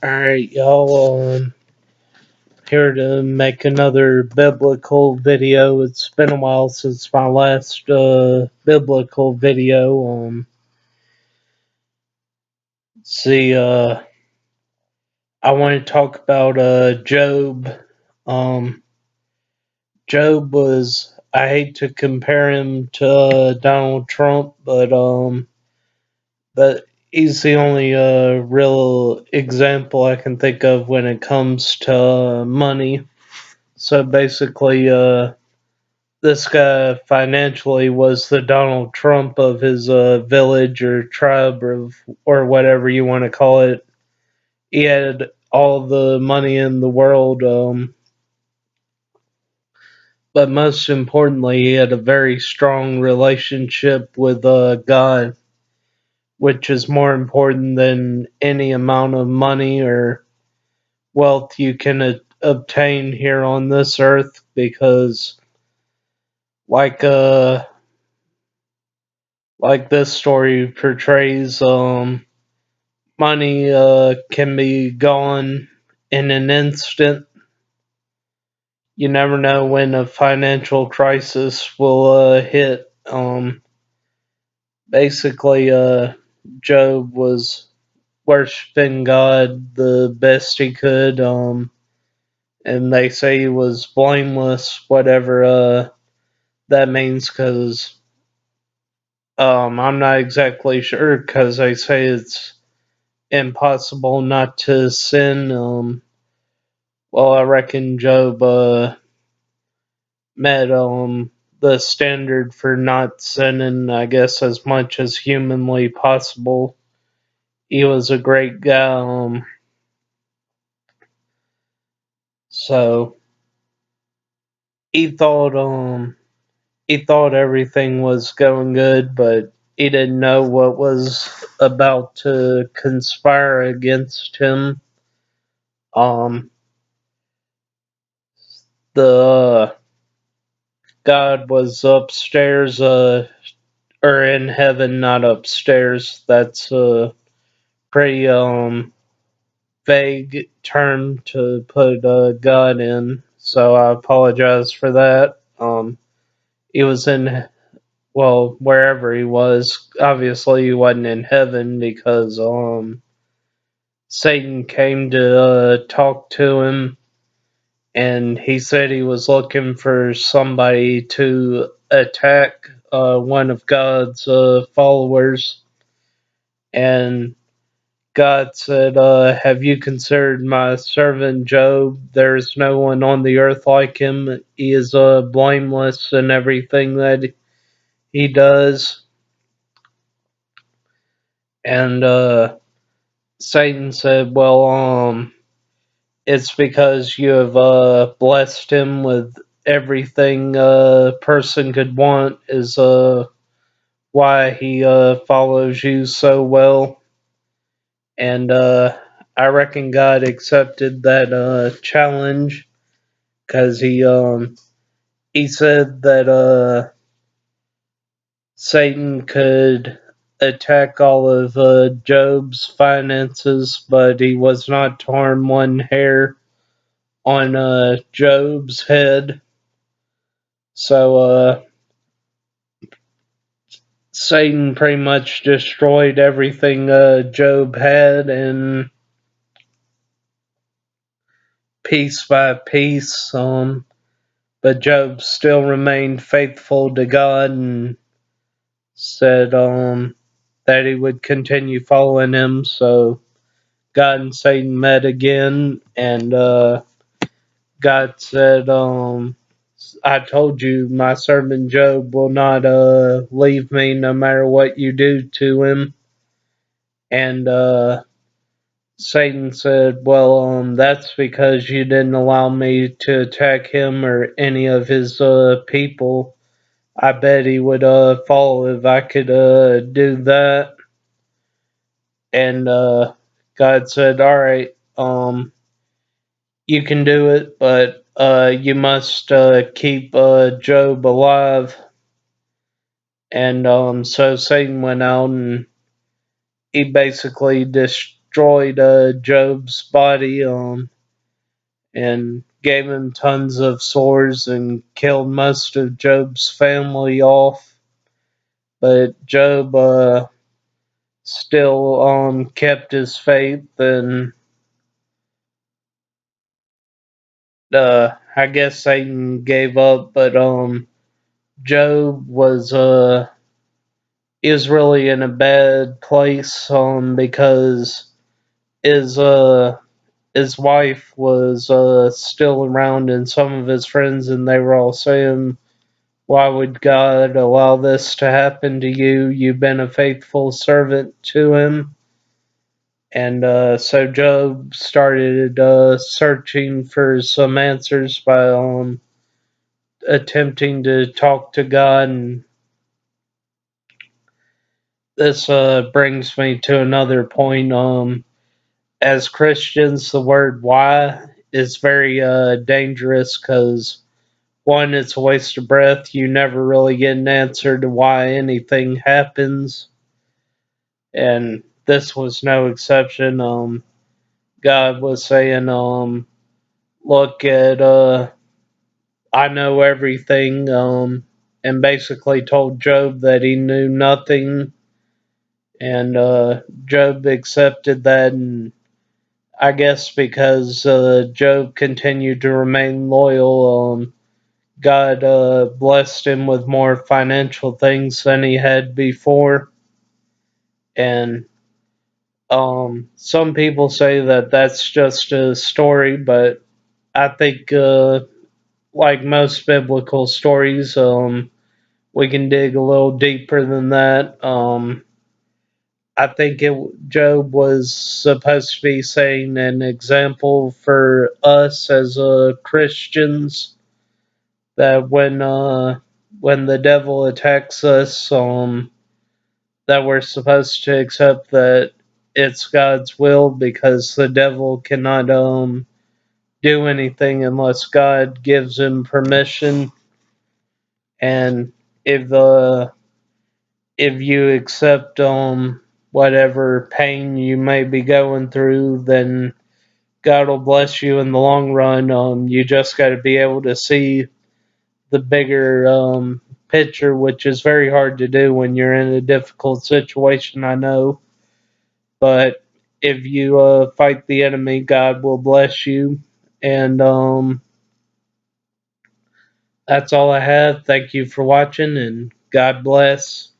Alright, y'all, here to make another biblical video. It's been a while since my last biblical video. See, I want to talk about Job. Um, Job was, I hate to compare him to Donald Trump, but he's the only real example I can think of when it comes to money. So basically, this guy financially was the Donald Trump of his village or tribe or whatever you want to call it. He had all the money in the world, but most importantly, he had a very strong relationship with God, which is more important than any amount of money or wealth you can obtain here on this earth. Because, like this story portrays, money can be gone in an instant. You never know when a financial crisis will hit. Basically, Job was worshiping God the best he could, and they say he was blameless, whatever that means, because I'm not exactly sure, because they say it's impossible not to sin. Well, I reckon Job met the standard for not sinning, I guess, as much as humanly possible. He was a great guy, so he thought he thought everything was going good, but he didn't know what was about to conspire against him. Um, the God was upstairs, or in heaven, not upstairs. That's a pretty vague term to put God in, so I apologize for that. He was in, well, wherever he was. Obviously, he wasn't in heaven because Satan came to talk to him, and he said he was looking for somebody to attack one of God's followers. And God said, have you considered my servant Job? There's no one on the earth like him. He is blameless in everything that he does. And Satan said, well, it's because you have blessed him with everything a person could want, is why he follows you so well. And I reckon God accepted that challenge, because he said that Satan could attack all of Job's finances, but he was not to harm one hair on Job's head. So Satan pretty much destroyed everything Job had, and piece by piece. But Job still remained faithful to God and said that he would continue following him. So God and Satan met again, and God said, I told you my servant Job will not leave me no matter what you do to him. And Satan said, well, that's because you didn't allow me to attack him or any of his people. I bet he would fall if I could do that. And God said, all right, you can do it, but you must keep Job alive. And so Satan went out, and he basically destroyed Job's body and gave him tons of sores and killed most of Job's family off. But Job still kept his faith and I guess Satan gave up, but Job was is really in a bad place because his his wife was still around and some of his friends, and they were all saying, why would God allow this to happen to you? You've been a faithful servant to him. And so Job started searching for some answers by attempting to talk to God. And this brings me to another point. As Christians, the word why is very dangerous because, one, it's a waste of breath. You never really get an answer to why anything happens. And this was no exception. God was saying, look at, I know everything, and basically told Job that he knew nothing. And Job accepted that, and I guess because Job continued to remain loyal, God blessed him with more financial things than he had before. And some people say that that's just a story, but I think, like most biblical stories, we can dig a little deeper than that. I think Job was supposed to be saying an example for us as Christians that when the devil attacks us, that we're supposed to accept that it's God's will because the devil cannot do anything unless God gives him permission. And if if you accept whatever pain you may be going through, then God will bless you in the long run. You just got to be able to see the bigger picture, which is very hard to do when you're in a difficult situation, I know. But if you fight the enemy, God will bless you. And that's all I have. Thank you for watching, and God bless.